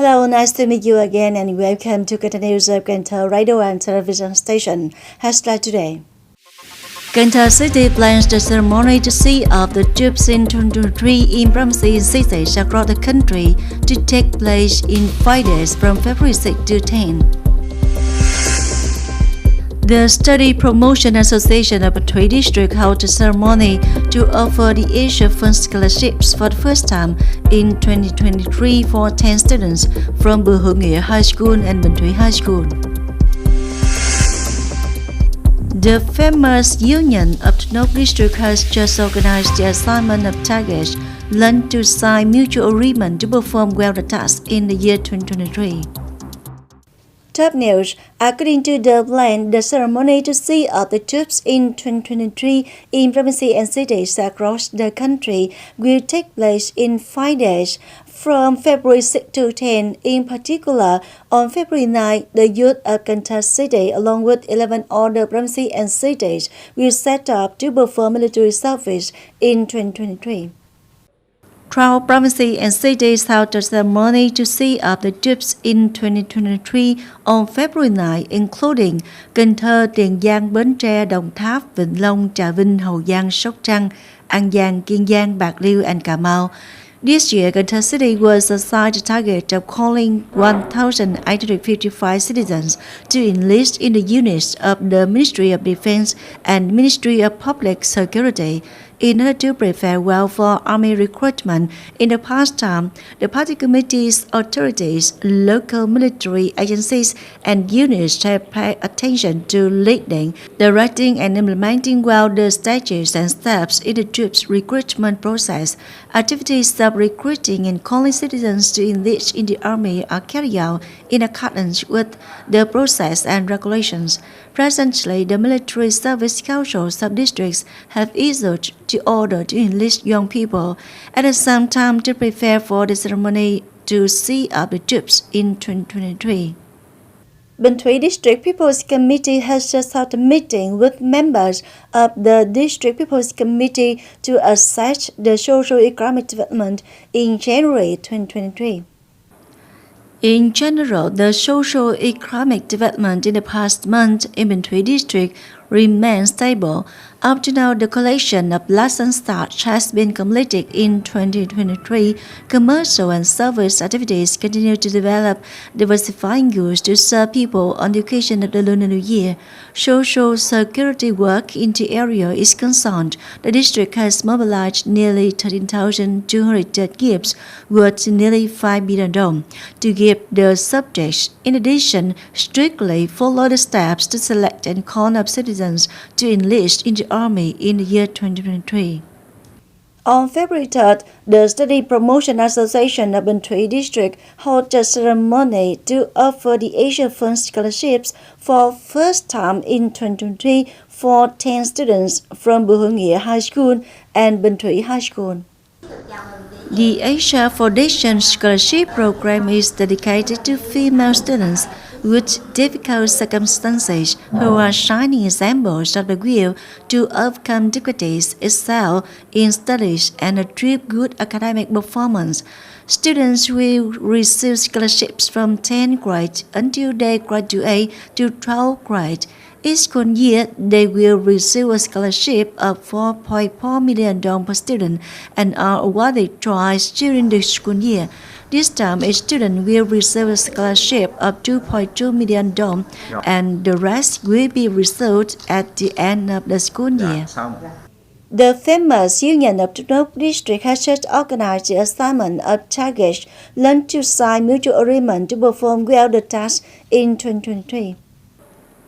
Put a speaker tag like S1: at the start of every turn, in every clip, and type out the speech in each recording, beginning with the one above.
S1: Hello, nice to meet you again and welcome to Cần Thơ News of Cần Thơ Radio and Television Station. Hashtag today. Cần Thơ City plans the ceremony to see off the troops in 2023 in promising cities across the country to take place in 5 days from February 6 to 10. The Study Promotion Association of Bến Thủy District held a ceremony to offer the Asia Fund scholarships for the first time in 2023 for 10 students from Bùi Hữu Nghĩa High School and Bến Thủy High School. The famous Union of the North District has just organized the assignment of targets learned to sign mutual agreement to perform well the task in the year 2023. Top news. According to the plan, the ceremony to see off the troops in 2023 in provinces and cities across the country will take place in 5 days from February 6 to 10. In particular, on February 9, the youth of Cần Thơ City, along with 11 other provinces and cities, will set up to perform military service in 2023. 12 provinces and cities held a ceremony to see off the troops in 2023 on February 9, including Cần Thơ, Tiền Giang, Bến Tre, Đồng Tháp, Vĩnh Long, Trà Vinh, Hậu Giang, Sóc Trăng, An Giang, Kiên Giang, Bạc Liêu, and Cà Mau. This year, Cần Thơ City was assigned the target of calling 1,855 citizens to enlist in the units of the Ministry of Defense and Ministry of Public Security. In order to prepare well for army recruitment, in the past time, the party committees, authorities, local military agencies, and units have paid attention to leading, directing, and implementing well the stages and steps in the troops' recruitment process. Activities of recruiting and calling citizens to enlist in the army are carried out in accordance with the process and regulations. Presently, the Military Service Councils of districts have issued the order to enlist young people at the same time to prepare for the ceremony to see off the troops in 2023. Bến Thủy District People's Committee has just held a meeting with members of the District People's Committee to assess the socio-economic development in January 2023. In general, the socio-economic development in the past month in Bến Thủy District remains stable. Up to now, the collection of license starts has been completed in 2023. Commercial and service activities continue to develop, diversifying goods to serve people on the occasion of the Lunar New Year. Social security work in the area is concerned. The district has mobilized nearly 13,200 gifts worth nearly 5 billion dong to give the subjects. In addition, strictly follow the steps to select and call up citizens to enlist in the army in the year 2023. On February 3rd, the Study Promotion Association of Bến Thủy District held a ceremony to offer the Asia Fund scholarships for first time in 2023 for 10 students from Bùi Hữu Nghĩa High School and Bến Thủy High School. The Asia Foundation Scholarship Program is dedicated to female students with difficult circumstances who are shining examples of the will to overcome difficulties, excel in studies, and achieve good academic performance. Students will receive scholarships from 10th grade until they graduate to 12th grade. Each school year, they will receive a scholarship of 4.4 million dong per student and are awarded twice during the school year. This time, each student will receive a scholarship of 2.2 million dong, and the rest will be received at the end of the school year. The famous Union of the North District has just organized the assignment of targets learned to sign mutual agreement to perform well the task in 2023.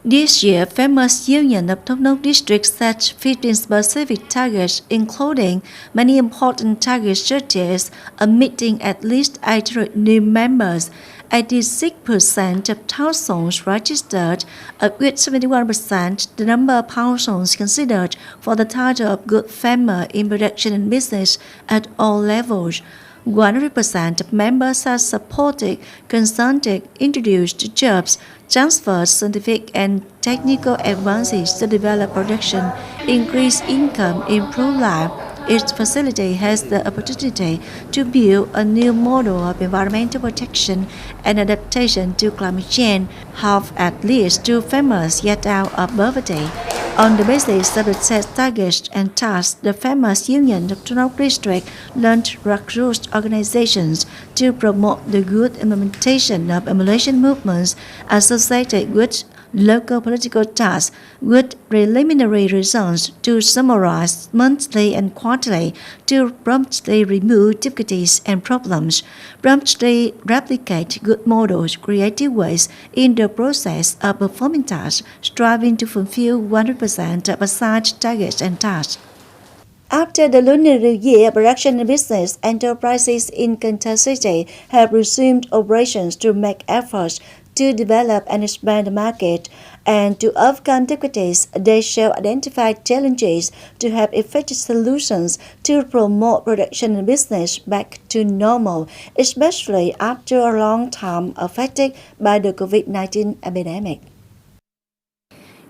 S1: This year, famous Union of the North District set 15 specific targets, including many important targets such as admitting at least 800 new members, 86% of households registered, of which 71% the number of households considered for the title of good farmer in production and business at all levels. 100% of members are supported, consulted, introduced jobs, transferred scientific and technical advances to develop production, increase income, improve life. Its facility has the opportunity to build a new model of environmental protection and adaptation to climate change, have at least two farmers yet out of poverty. On the basis of the set targets and tasks, the Farmers Union of North District launched grassroots organizations to promote the good implementation of emulation movements associated with local political tasks, with preliminary results to summarize monthly and quarterly to promptly remove difficulties and problems, promptly replicate good models, creative ways in the process of performing tasks, striving to fulfill 100% of assigned targets and tasks. After the Lunar New Year, production and business enterprises in Kansas City have resumed operations to make efforts to develop and expand the market and to overcome difficulties. They shall identify challenges to have effective solutions to promote production and business back to normal, especially after a long time affected by the COVID-19 epidemic.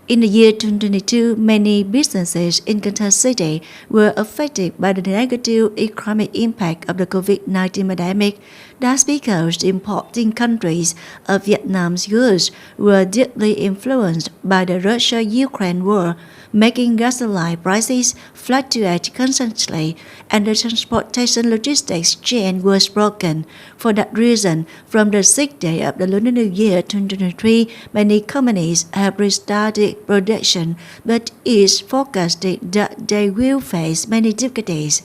S1: In the year 2022, many businesses in Kansas City were affected by the negative economic impact of the COVID-19 pandemic. That's because the importing countries of Vietnam's goods were deeply influenced by the Russia-Ukraine war, making gasoline prices fluctuate constantly, and the transportation logistics chain was broken. For that reason, from the 6th day of the Lunar New Year 2023, many companies have restarted production, but it's forecasted that they will face many difficulties.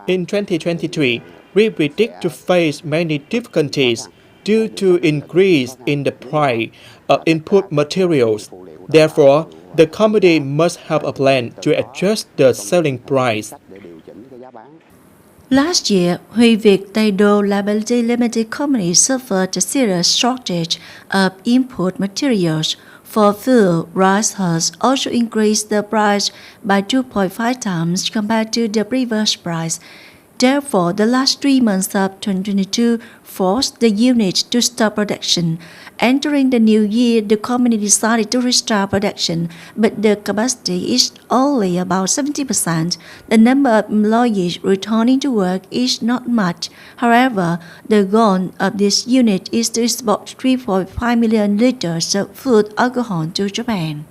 S2: In 2023, we predict to face many difficulties due to increase in the price of input materials. Therefore, the company must have a plan to adjust the selling price.
S1: Last year, Huy Việt Tây Đô Liability Limited Company suffered a serious shortage of input materials. For fuel, rice has also increased the price by 2.5 times compared to the previous price. Therefore, the last 3 months of 2022 forced the unit to stop production. Entering the new year, the company decided to restart production, but the capacity is only about 70%. The number of employees returning to work is not much. However, the goal of this unit is to export 3.5 million liters of food alcohol to Japan.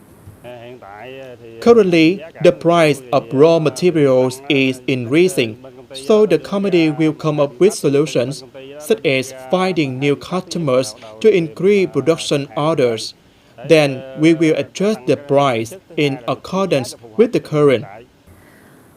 S2: Currently, the price of raw materials is increasing, so the company will come up with solutions, such as finding new customers to increase production orders. Then we will adjust the price in accordance with the current.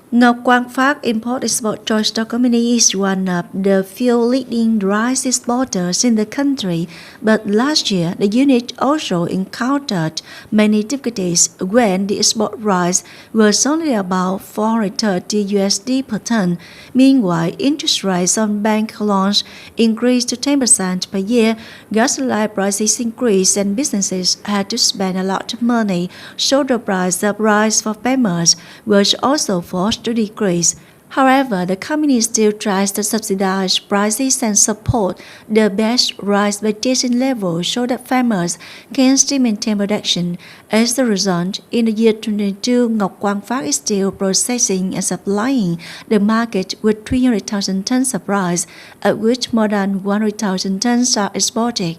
S1: Ngọc Quang Phát Import-Export Joint Stock Company is one of the few leading rice exporters in the country, but last year the unit also encountered many difficulties when the export price was only about $430 per ton. Meanwhile, interest rates on bank loans increased to 10% per year, gasoline prices increased, and businesses had to spend a lot of money, so the price of rice for farmers was also forced to decrease. However, the company still tries to subsidize prices and support the best rice purchasing level so that farmers can still maintain production. As a result, in the year 2022, Ngọc Quang Phát is still processing and supplying the market with 300,000 tons of rice, of which more than 100,000 tons are exported.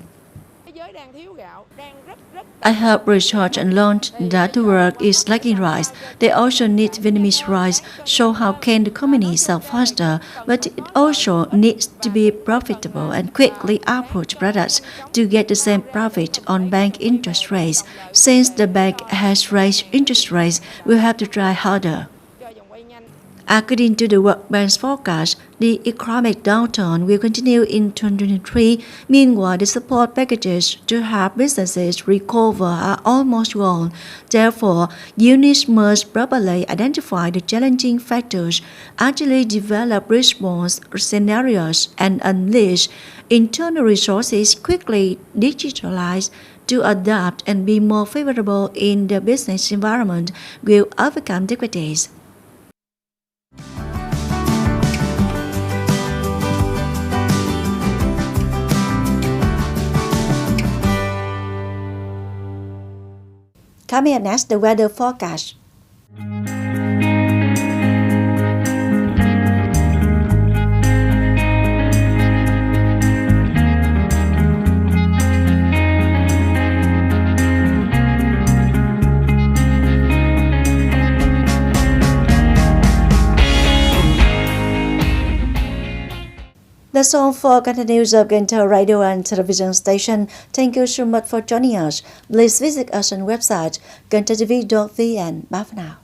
S1: I have researched and learned that the world is lacking rice. They also need Vietnamese rice, so how can the company sell faster? But it also needs to be profitable and quickly output products to get the same profit on bank interest rates. Since the bank has raised interest rates, we'll have to try harder. According to the World Bank's forecast, the economic downturn will continue in 2023. Meanwhile, the support packages to help businesses recover are almost gone. Therefore, units must properly identify the challenging factors, actually develop response scenarios, and unleash internal resources quickly digitalized to adapt and be more favorable in the business environment will overcome difficulties. Coming up next, the weather forecast. That's all for Ganta News of Ganta Radio and Television Station. Thank you so much for joining us. Please visit us on website gantatv.vn. Bye for now.